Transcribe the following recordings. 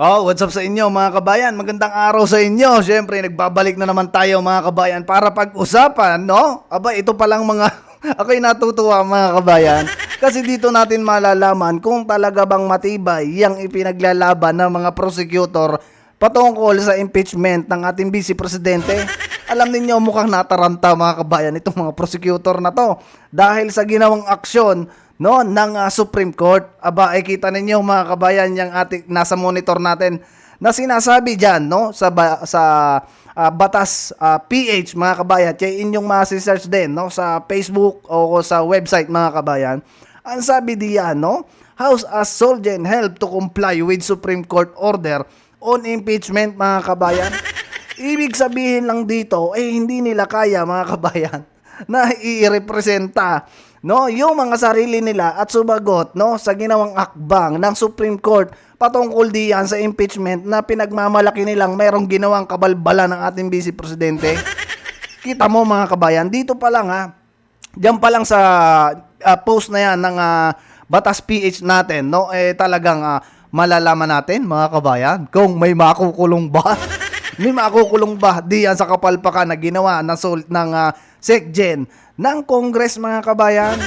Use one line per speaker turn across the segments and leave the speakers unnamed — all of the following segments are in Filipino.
Oh, what's up sa inyo mga kabayan? Magandang araw sa inyo. Siyempre, nagbabalik na naman tayo mga kabayan para pag-usapan, no? Aba, ito palang mga ako'y natutuwa mga kabayan. Kasi dito natin malalaman kung talaga bang matibay yung ipinaglalaban ng mga prosecutor patungkol sa impeachment ng ating vice presidente. Alam ninyo, mukhang nataranta mga kabayan itong mga prosecutor na to dahil sa ginawang aksyon no ng Supreme Court. Aba, ay kita ninyo mga kabayan yung ating nasa monitor natin na sinasabi diyan no batas PH mga kabayan. Kaya inyong ma-search din no sa Facebook o sa website mga kabayan. Ang sabi diyan no, House as Solgen help to comply with Supreme Court order on impeachment mga kabayan. Ibig sabihin lang dito hindi nila kaya mga kabayan na i-representa no yung mga sarili nila at sumagot no sa ginawang akbang ng Supreme Court patungkol diyan sa impeachment na pinagmamalaki nilang mayroong ginawang kabalbala ng ating vice presidente. Kita mo mga kabayan, dito pa lang diyan pa lang sa post na yan ng batas PH natin no talagang malalaman natin mga kabayan kung may makukulong ba. May makukulong ba diyan sa kapalpakan na ginawa ng SecGen ng Congress mga kabayan?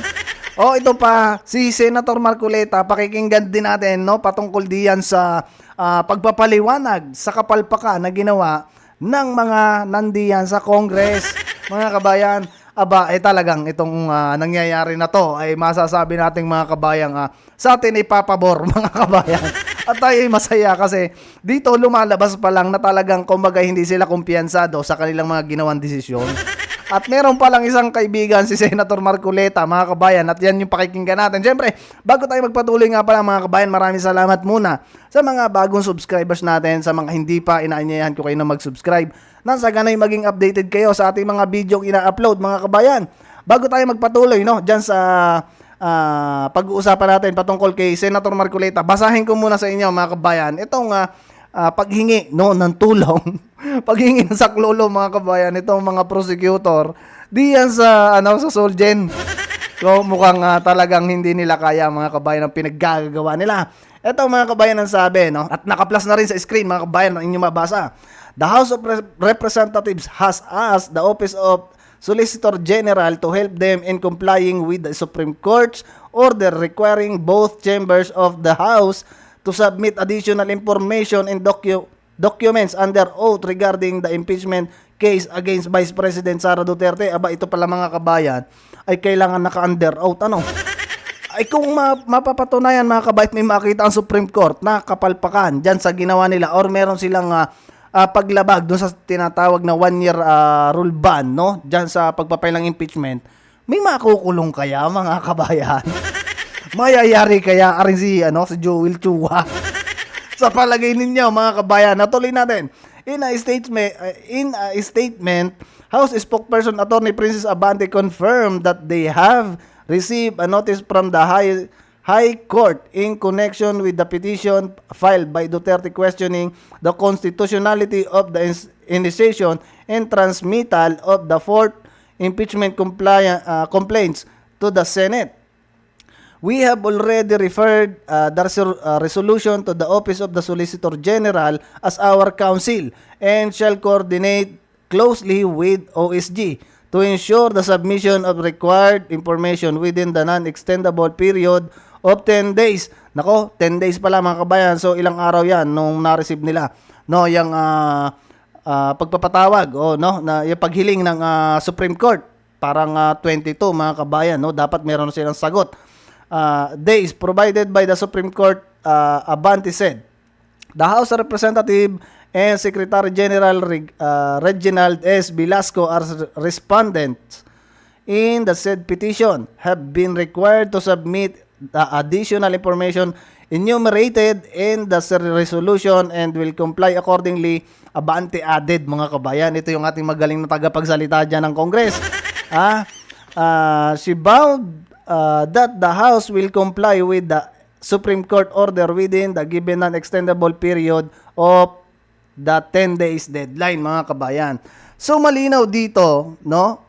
O ito pa, si Senator Marcoleta, pakikinggan din natin no, patungkol diyan sa pagpapaliwanag sa kapalpakan na ginawa ng mga nandiyan sa Congress mga kabayan. Aba, talagang itong nangyayari na to ay masasabi nating mga kabayang sa atin ay papabor mga kabayan. At tayo ay masaya kasi dito lumalabas pa lang na talagang kumbaga hindi sila kumpiyansado sa kanilang mga ginawang desisyon. At meron pa lang isang kaibigan si Senator Marcoleta mga kabayan at yan yung pakikinggan natin. Siyempre, bago tayo magpatuloy nga pala mga kabayan, maraming salamat muna sa mga bagong subscribers natin, sa mga hindi pa inaanyayahan ko kayo na mag-subscribe. Nang sa ganay maging updated kayo sa ating mga video ina-upload mga kabayan. Bago tayo magpatuloy no, dyan sa pag-uusapan natin patungkol kay Senator Marcoleta, basahin ko muna sa inyo mga kabayan itong paghingi no ng tulong, paghingi ng saklolo mga kabayan itong mga prosecutor diyan sa sa Solgen. So mukhang talagang hindi nila kaya mga kabayan ang pinaggagawa nila. Ito mga kabayan ang sabi no, at naka-plus na rin sa screen mga kabayan ang inyong mabasa. The House of Representatives has asked the Office of Solicitor General to help them in complying with the Supreme Court's order requiring both chambers of the House to submit additional information and documents under oath regarding the impeachment case against Vice President Sara Duterte. Aba, ito pala mga kabayan ay kailangan naka-under oath ay kung mapapatunayan mga kabayan, may makita ang Supreme Court na kapalpakan dyan sa ginawa nila or meron silang paglabag doon sa tinatawag na 1-year rule ban no diyan sa pagpapile ng impeachment, may makukulong kaya mga kabayan? Mayayari kaya rin si Joel Chua? Sa palagay ninyo mga kabayan, natuloy natin. In a statement, House spokesperson Attorney Princess Abante confirmed that they have received a notice from the High Court in connection with the petition filed by Duterte questioning the constitutionality of the initiation and transmittal of the fourth impeachment complaints to the Senate. We have already referred the resolution to the Office of the Solicitor General as our counsel and shall coordinate closely with OSG to ensure the submission of required information within the non-extendable period of 10 days. Nako, 10 days pala mga kabayan. So ilang araw 'yan nung na-receive nila no yung pagpapatawag no na yung paghiling ng Supreme Court. Parang 22 mga kabayan no, dapat meron silang sagot. Days provided by the Supreme Court, Abante said. The House Representative and Secretary General Reginald S. Velasco as respondents in the said petition have been required to submit the additional information enumerated in the resolution and will comply accordingly. Abante added mga kabayan. Ito yung ating magaling na tagapagsalita dyan ng Congress. She vowed that the House will comply with the Supreme Court order within the given non-extendable period of the 10 days deadline mga kabayan. So malinaw dito no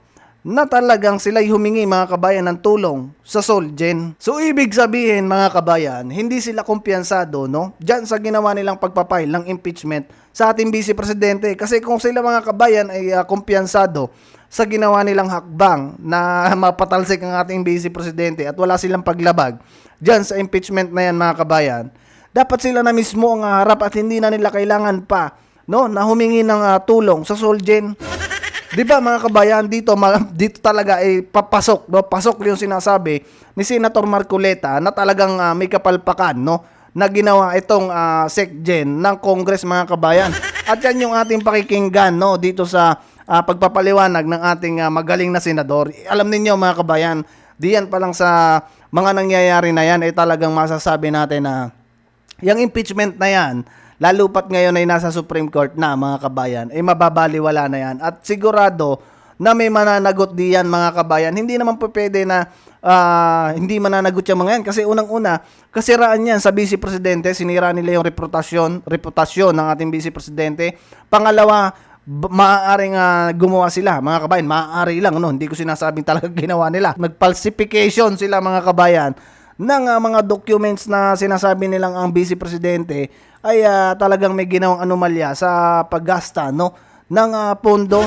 na talagang sila'y humingi mga kabayan ng tulong sa Solgen. So ibig sabihin mga kabayan, hindi sila kumpiyansado no diyan sa ginawa nilang pagpapile ng impeachment sa ating Vice Presidente. Kasi kung sila mga kabayan ay kumpiyansado sa ginawa nilang hakbang na mapatalsik ang ating Vice Presidente at wala silang paglabag diyan sa impeachment na yan mga kabayan, dapat sila na mismo ang harap at hindi na nila kailangan pa no na humingi ng tulong sa Solgen. 'Di ba mga kabayan, dito talaga ay papasok, no? Pasok 'yung sinasabi ni Senator Marcoleta na talagang may kapalpakan, no? Na ginawa itong SecGen ng Congress mga kabayan. At yan yung ating pakikinggan, no? Dito sa pagpapaliwanag ng ating magaling na senador. Alam niyo mga kabayan, diyan pa lang sa mga nangyayari na yan ay talagang masasabi natin na yung impeachment na yan, lalo pat ngayon ay nasa Supreme Court na mga kabayan, ay mababaliwala na yan. At sigurado na may mananagot diyan mga kabayan. Hindi naman po pwede na hindi mananagot yung mga yan. Kasi unang-una, kasiraan yan sa Vice Presidente. Sinira nila yung reputasyon ng ating Vice Presidente. Pangalawa, maaaring gumawa sila mga kabayan. Maaari lang, no? Hindi ko sinasabing talaga ginawa nila. Nag-falsification sila mga kabayan ng mga documents na sinasabi nilang ang Vice Presidente ay talagang may ginawang anomalya sa paggasta no ng pondo.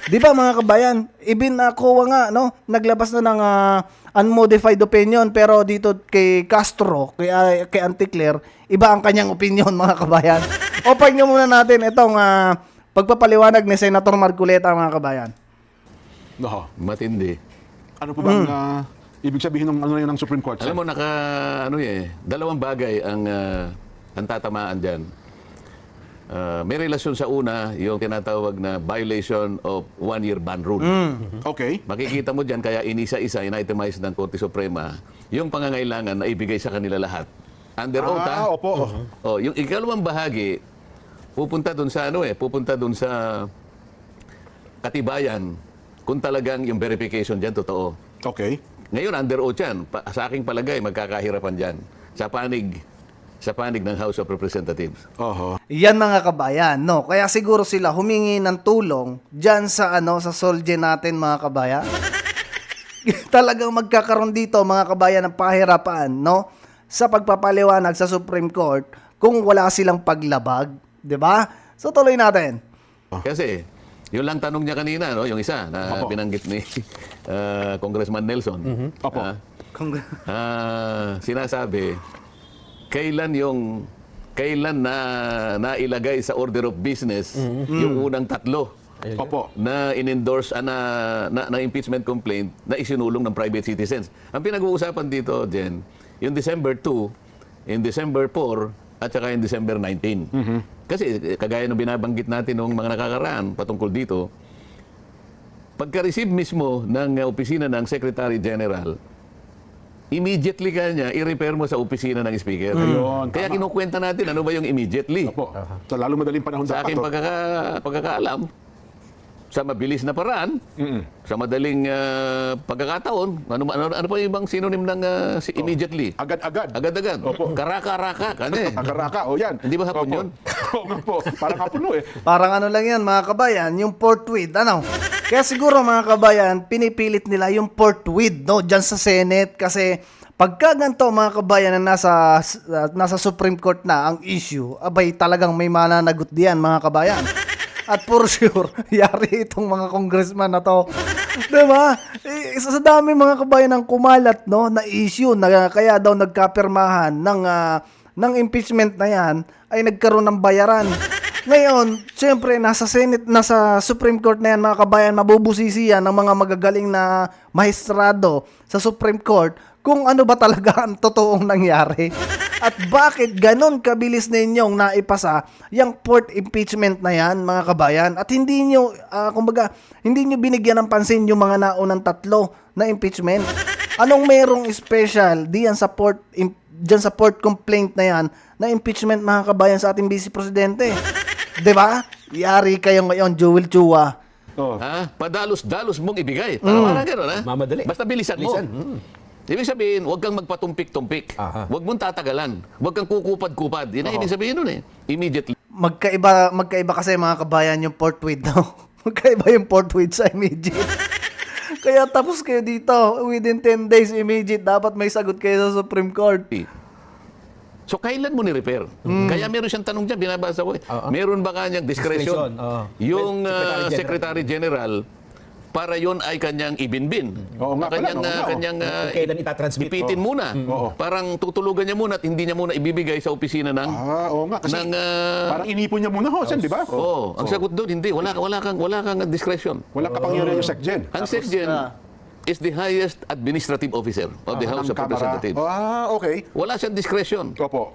'Di ba mga kabayan? Even COA nga no, naglabas na ng unmodified opinion, pero dito kay Castro, kay Anticler, iba ang kanyang opinion mga kabayan. Open nyo muna natin itong pagpapaliwanag ni Senator Marcoleta mga kabayan.
No,
Matindi.
ano po bang ibig sabihin ng ano yun ng Supreme Court?
Alam mo, dalawang bagay ang tatamaan dyan. May relasyon sa una, yung tinatawag na violation of one-year ban rule.
Okay.
Makikita mo dyan, kaya inisa-isa, in-itemize ng Korte Suprema, yung pangangailangan na ibigay sa kanila lahat. Under oath,
Opo.
Oh, yung ikalawang bahagi, pupunta dun sa katibayan kung talagang yung verification dyan totoo.
Okay.
Ngayon, under oath yan. Sa aking palagay, magkakahirapan dyan. Sa panig ng House of Representatives.
Oho.
Yan mga kabayan, no. Kaya siguro sila humingi ng tulong diyan sa sa Solgen natin mga kabayan. Talagang magkakaroon dito mga kabayan ng pahirapan, no, sa pagpapaliwanag sa Supreme Court kung wala silang paglabag, 'di ba? So tuloy natin.
Kasi, yun lang tanong niya kanina, no? Yung isa na
Opo.
binanggit ni Congressman Nelson.
Opo.
Sinasabi, kailan na nailagay sa order of business yung unang tatlo
Opo.
na in-endorse na impeachment complaint na isinulong ng private citizens. Ang pinag-uusapan dito, Jen, yung December 2, in December 4, at saka in December 19. Kasi kagaya ng binabanggit natin noong mga nakakaraan patungkol dito, pagka-receive mismo ng opisina ng Secretary General, immediately kanya i-repair mo sa opisina ng Speaker.
Ayun,
Kaya
tama.
kinukwenta natin ano ba yung immediately.
Opo. Sa lalo madaling panahon
Sa
dapat.
aking pagkakaalam, sa mabilis na paraan, sa madaling pagkakataon, ano pa yung ibang synonym ng immediately?
Agad-agad.
Agad-agad.
Opo.
Karaka-raka.
Akaraka. O yan.
Hindi ba hapon
Opo.
yun?
Oo nga po. Parang hapon no eh.
Parang ano lang yan mga kabayan, yung forthwith, ano? Kaya siguro mga kabayan, pinipilit nila yung forthwith, no, dyan sa Senate kasi pagka ganito mga kabayan na nasa Supreme Court na ang issue, abay talagang may mananagot diyan mga kabayan. At for sure, yari itong mga congressman na to. Diba? Isa sa dami mga kabayan ang kumalat, no, na issue na kaya daw nagkapirmahan ng impeachment na yan ay nagkaroon ng bayaran. Ngayon, siyempre, nasa Senate, nasa Supreme Court na yan, mga kabayan, mabubusisi yan ng mga magagaling na maestrado sa Supreme Court kung ano ba talaga ang totoong nangyari. At bakit ganon kabilis ninyong naipasa yung fourth impeachment na yan, mga kabayan? At hindi nyo, hindi nyo binigyan ng pansin yung mga naunang tatlo na impeachment. Anong merong special diyan sa fourth complaint na yan na impeachment, mga kabayan, sa ating Vice Presidente? 'Di ba? Yari kayo ngayon, Joel Chua.
Oh.
Padalos-dalos mong ibigay. Parang gano'n, ha?
Mamadali.
Basta bilisan mo. Ibig sabihin, huwag kang magpatumpik-tumpik. Huwag mong tatagalan. Huwag kang kukupad-kupad. Yun ang ibig sabihin nun eh. Immediately.
Magkaiba kasi mga kabayan yung forthwith daw. Magkaiba yung forthwith sa immediate. Kaya tapos kayo dito. Within 10 days, immediate. Dapat may sagot kayo sa Supreme Court.
So, kailan mo ni-repair? Kaya meron siyang tanong dyan, binabasa ko eh. Meron ba kanyang discretion? Yung Secretary General, para yon ay kanyang ibinbin.
Oo nga pala,
Kanyang
Kailan itatransmit?
ipitin muna. Parang tutulugan niya muna at hindi niya muna ibibigay sa opisina ng...
Oo nga. Kasi
ng,
parang inipon niya muna, Sen, di ba?
ang sagot doon, hindi. Wala kang discretion.
Walang kapangyarihan yung SecGen.
Ang SecGen is the highest administrative officer of the House of Representatives.
Okay.
Wala siyang discretion.
Opo.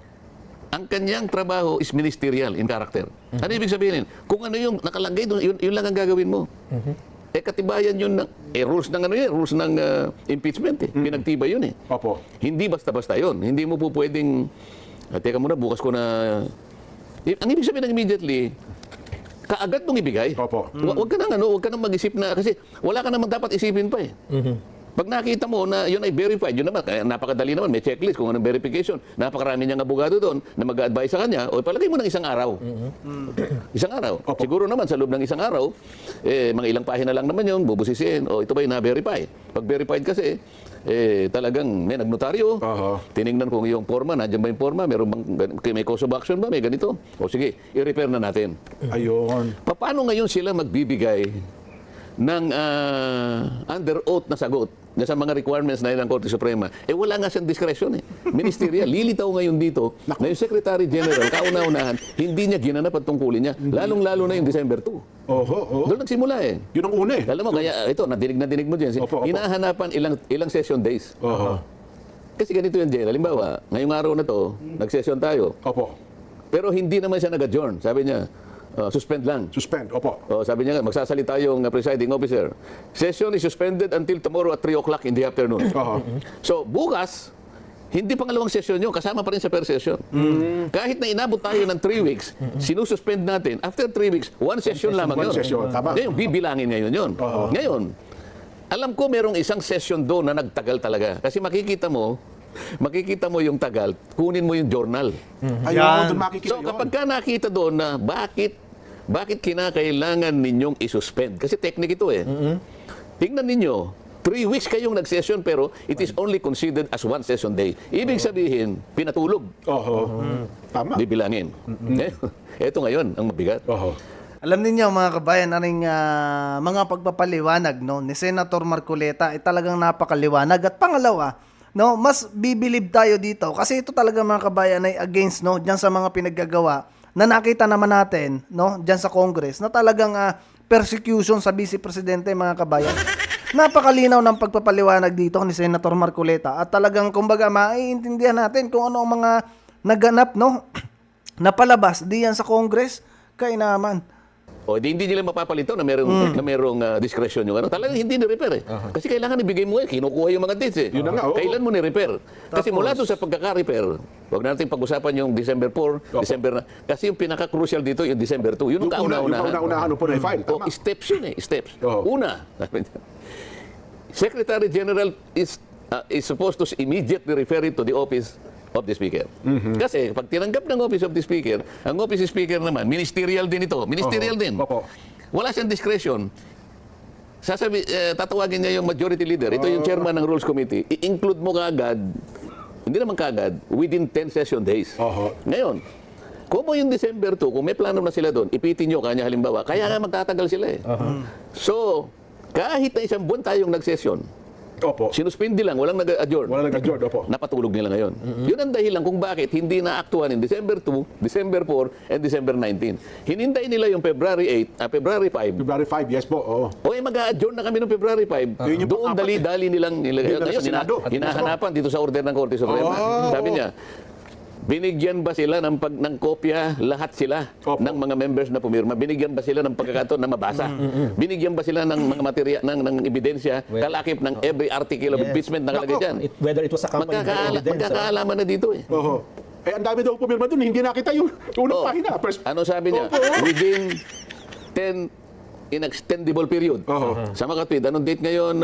Ang kanyang trabaho is ministerial in character. Ano ibig sabihin? Kung ano yung nakalagay doon, yun lang ang gagawin mo. Katibayan yun ng rules ng rules ng impeachment eh. Pinagtibay yun eh.
Opo.
Hindi basta-basta yun. Hindi mo po pwedeng teka muna, bukas ko na ang ibig sabihin ng immediately kaagad mong ibigay.
Opo.
Huwag ka nang mag-isip na kasi wala ka naman dapat isipin pa eh. Pag nakita mo na yun ay verified, yun naman, kaya napakadali naman, may checklist kung anong verification. Napakarami niyang abogado doon na mag-a-advise sa kanya, o palagay mo ng isang araw. Isang araw.
Opo.
Siguro naman sa loob ng isang araw, mga ilang pahina lang naman yun, bubusisiin, o ito ba na-verify? Pag verified kasi, talagang may nagnotaryo, tiningnan kung yung forma, nandiyan ba yung forma, may cause of action ba, may ganito. O sige, i-repair na natin.
Ayun.
Paano ngayon sila magbibigay ng under oath na sagot na sa mga requirements na yun ng Korte Suprema, wala nga siyang discretion eh. Ministerial. Lilitaw ngayon dito na yung Secretary General, kauna-unahan, hindi niya ginanap ang tungkulin niya. Lalong-lalo na yung December 2. Doon nagsimula eh.
Yun ang una eh.
Alam mo, kaya ito, nadinig mo dyan.
Opo.
Hinahanapan ilang session days. Kasi ganito yan, Jen. Halimbawa, ngayong araw na to, nag-session tayo.
Opo.
Pero hindi naman siya nag-adjourn. Sabi niya, suspend lang.
Suspend. Opo.
Sabi niya nga, magsasalita yung presiding officer. Session is suspended until tomorrow at 3 o'clock in the afternoon. So, bukas, hindi pangalawang session yun, kasama pa rin sa per session. Kahit na inabot tayo ng 3 weeks, sinususpend natin. After 3 weeks, one session lamang yun.
One session, tama.
Ngayon, bibilangin ngayon yun. Ngayon, alam ko merong isang session doon na nagtagal talaga. Kasi makikita mo yung tagal, kunin mo yung journal.
Ayun, doon makikita
So, kapag ka nakita doon na bakit kinakailangan ninyong isuspend? Kasi technique ito eh. Tingnan ninyo, 3 weeks kayong nag-session pero it is only considered as one session day. Ibig sabihin, pinatulog.
Tama.
Bibilangin. Ito ngayon, ang mabigat.
Alam niyo mga kabayan, aring mga pagpapaliwanag no ni Senator Marcoleta ay talagang napakaliwanag. At pangalawa, no, mas bibilib tayo dito kasi ito talaga mga kabayan ay against no diyan sa mga pinaggagawa na nakita naman natin no diyan sa Congress na talagang persecution sa Vice Presidente mga kabayan. Napakalinaw ng pagpapaliwanag dito ni Senator Marcoleta at talagang kumbaga maiintindihan natin kung ano ang mga naganap no na palabas diyan sa Congress kay naman.
O hindi nila mapapalito na merong discretion yung ano. Talagang hindi ni-repair eh. Kasi kailangan ibigay mo kinukuha yung mga dates eh.
Yun na nga,
Kailan mo ni-repair? Kasi mula doon sa pagkaka-repair, huwag natin pag-usapan yung December 4, December na. Kasi yung pinaka-crucial dito yung December 2. Yun ang kauna-unahan.
Yung kauna-unahan po na i-file. Tama.
Steps yun eh. Steps. Una, Secretary General is supposed to immediately refer it to the office of the Speaker. Kasi pag tinanggap ng Office of the Speaker, ang Office of the Speaker naman, ministerial din ito. Ministerial din. Wala siyang discretion. Tatawagin niya yung majority leader. Ito yung chairman ng Rules Committee. I-include mo kaagad, hindi naman kaagad, within 10 session days. Ngayon, kung mo yung December 2, kung may plano na sila doon, ipitin nyo kanya halimbawa, kaya nga magtatagal sila eh. So, kahit na isang buwan tayong nag-session, sinuspindi lang, walang nag-adjourn.
Walang nag-adjourn,
Napatulog nila ngayon. Yun ang dahilan kung bakit hindi na-aktuhan in December 2, December 4, and December 19. Hinintay nila yung February 8, February 5.
February 5, yes po.
Mag-a-adjourn na kami noong February 5. Doon dali-dali nilang nilagay. Ngayon, hinahanapan dito sa order ng Korte Suprema. Sabi niya, binigyan ba sila ng kopya lahat sila ng mga members na pumirma? Binigyan ba sila ng pagkakataon na mabasa? Binigyan ba sila ng mga material ng ebidensya kalakip ng every article of impeachment na kalagay dyan?
Whether it was a company
Magkakaalaman na dito eh.
Ang dami daw pumirma doon, hindi nakita yung unang pahina.
Ano sabi niya? Within 10 inextendable period.
Oo.
Sa makatwid, anong date ngayon,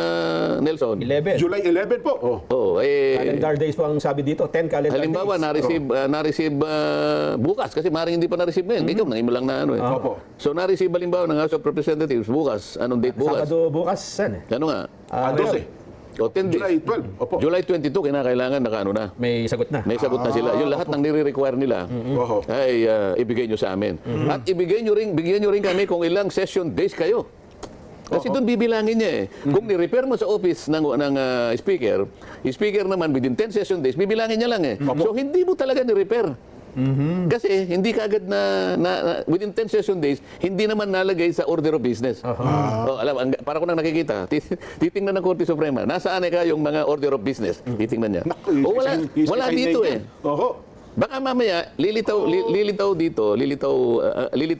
Nelson?
11.
July 11 po. Oh.
Oo,
Calendar days po ang sabi dito. 10 calendar
halimbawa,
days.
na-receive bukas, kasi maaaring hindi pa na-receive ngayon. Ikaw, nangimo lang na ano eh.
Opo.
So, na-receive halimbawa ng House of Representatives bukas. Anong date bukas?
Sabado bukas, Sen.
Ano nga?
12.
O, 10 days.
July 12. Opo.
July 22, kinakailangan nakaano na.
May sagot na.
May sagot na sila. Yung lahat ng nire-require nila
Oho.
ay ibigay nyo sa amin. At bigyan nyo rin kami kung ilang session days kayo. Kasi doon bibilangin niya eh. Kung ni-repair mo sa office ng speaker naman within 10 session days, bibilangin niya lang eh. So hindi mo talaga ni-repair. Kasi hindi kaagad within 10 session days, hindi naman nalagay sa order of business. Para ko nang nakikita, titingnan ng Korte Suprema, nasaan ka yung mga order of business? Titingnan niya.
Naku,
Wala dito eh.
Oho.
Baka mamaya, lilitaw,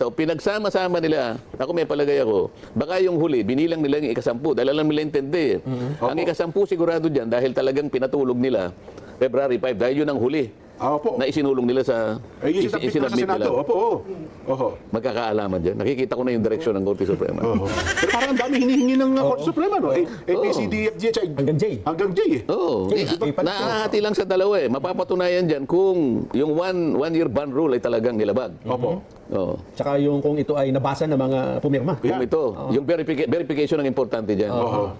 pinagsama-sama nila. Ako may palagay ako. Baka yung huli, binilang nila yung ikasampu. Dahil alam nila intindi. Ang ikasampu sigurado dyan dahil talagang pinatulog nila February 5. Dahil yun ang huli
Opo.
na isinulong nila sa
Yung sinabit na sa
isinabmit
Senado.
nila.
Opo. Oho.
Magkakaalaman dyan. Nakikita ko na yung direksyon ng Korte Suprema.
Oho. Pero parang ang dami hinihingi ng Korte Suprema, no? ABCDFG,
Hanggang J.
hanggang J eh.
Oo.
Ipat-
Nakahati lang sa dalawa eh. Mapapatunayan dyan kung yung one-year ban rule ay talagang nilabag.
Opo.
Oo.
Tsaka yung kung ito ay nabasa ng mga pumirma.
Kung ito, yung verification ang importante dyan.
Oho.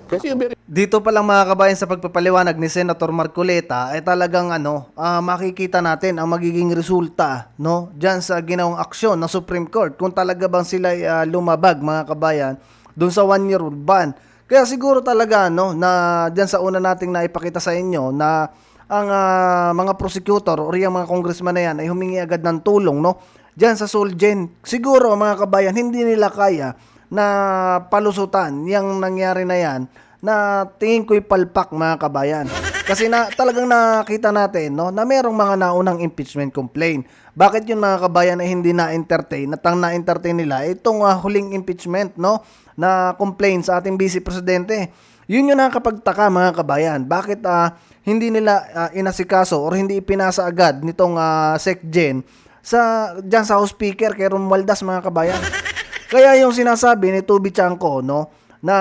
Kasi yung
Dito pa lang mga kabayan sa pagpapaliwanag ni Senator Marcoleta ay talagang makikita natin ang magiging resulta no diyan sa ginawang aksyon ng Supreme Court kung talaga bang sila lumabag mga kabayan doon sa 1-year ban. Kaya siguro talaga na diyan sa una nating naipakita sa inyo na ang mga prosecutor o yung mga congressman na yan ay humingi agad ng tulong diyan sa Solgen. Siguro mga kabayan hindi nila kaya na palusutan yung nangyari na yan na tingin ko'y palpak mga kabayan. Kasi talagang nakita natin na merong mga naunang impeachment complaint. Bakit yun mga kabayan ay hindi na-entertain? At ang na-entertain nila itong huling impeachment na complaint sa ating Vice Presidente. Yun yung nakakapagtaka mga kabayan. Bakit hindi nila inasikaso or hindi ipinasa agad nitong SecGen dyan sa House Speaker kay Romualdez mga kabayan. Kaya yung sinasabi ni Tubi Chanco na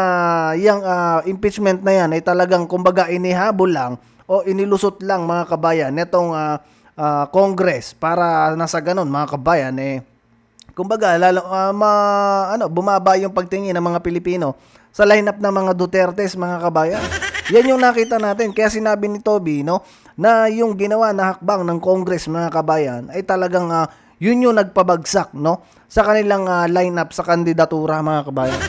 yung impeachment na yan ay talagang kumbaga inihabol lang o inilusot lang mga kabayan netong Congress para nasa ganun mga kabayan kumbaga bumaba yung pagtingin ng mga Pilipino sa lineup ng mga Dutertes mga kabayan. Yan yung nakita natin. Kaya sinabi ni Toby na yung ginawa na hakbang ng Congress mga kabayan ay talagang yun yung nagpabagsak sa kanilang lineup sa kandidatura mga kabayan.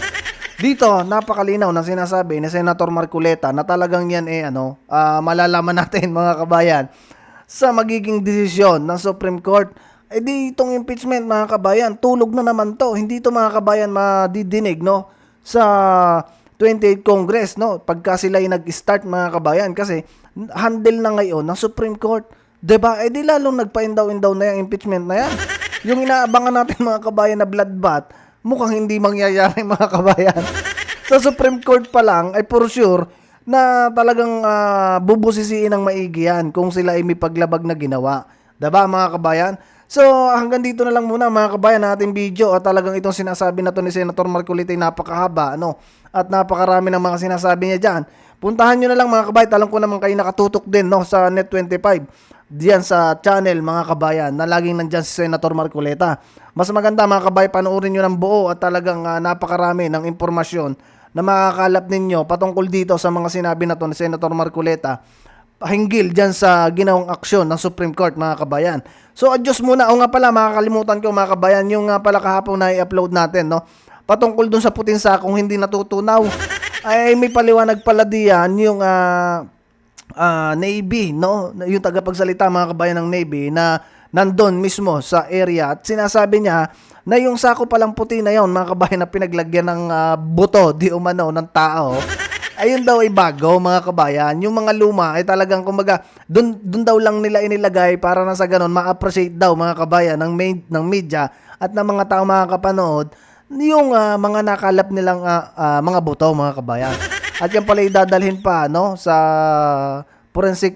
Dito napakalinaw na sinasabi ni Senator Marcoleta na talagang yan malalaman natin mga kabayan sa magiging desisyon ng Supreme Court. Di itong impeachment mga kabayan, tulog na naman to. Hindi to mga kabayan madidinig sa 28th Congress pagka sila ay nag-start mga kabayan kasi handle na ngayon ng Supreme Court. Diba? Di lalong nagpa-indaw-indaw na yung impeachment na yan. Yung inaabangan natin mga kabayan na bloodbath, mukhang hindi mangyayari mga kabayan. Sa Supreme Court pa lang ay for sure na talagang bubusisiin ng maigi yan kung sila ay may paglabag na ginawa. Diba mga kabayan? So hanggang dito na lang muna mga kabayan na ating video at talagang itong sinasabi na to ni Senator Marcoleta ay napakahaba at napakarami ng mga sinasabi niya dyan. Puntahan nyo na lang mga kabayan, alam ko naman kayo nakatutok din sa Net25 diyan sa channel mga kabayan na laging nandyan si Senator Marcoleta. Mas maganda mga kabayan, panoorin nyo ng buo at talagang napakarami ng impormasyon na makakalap ninyo patungkol dito sa mga sinabi na to ni Senator Marcoleta hinggil dyan sa ginawang aksyon ng Supreme Court mga kabayan. So adjust muna. O nga pala makakalimutan ko mga kabayan, yung nga pala kahapon na i-upload natin patungkol dun sa puting sakong hindi natutunaw ay may paliwanag pala diyan yung Navy, yung tagapagsalita mga kabayan ng Navy na nandun mismo sa area at sinasabi niya na yung sako palang puti na yon mga kabayan na pinaglagyan ng buto di umano ng tao ayun daw ay bago mga kabayan. Yung mga luma ay talagang kumbaga dun daw lang nila inilagay para na sa ganun ma-appreciate daw mga kabayan ng media at ng mga tao makakapanood yung mga nakalap nilang mga buto mga kabayan. At yan pala idadalhin pa sa forensic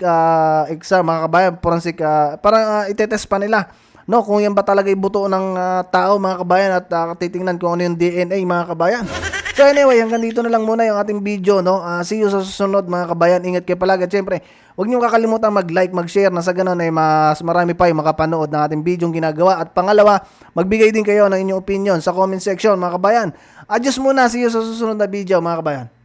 exam mga kabayan, forensic parang itetest pa nila no, kung yan ba talaga yung buto ng tao mga kabayan at titingnan kung ano yung DNA mga kabayan. So anyway, hanggang dito na lang muna yung ating video, no. See you sa susunod mga kabayan. Ingat kayo palagi at syempre, huwag niyo kakalimutan mag-like, mag-share na sa ganun ay mas marami pa yung makapanood ng ating video ginagawa. At pangalawa, magbigay din kayo ng inyong opinion sa comment section mga kabayan. Adios muna, see you sa susunod na video mga kabayan.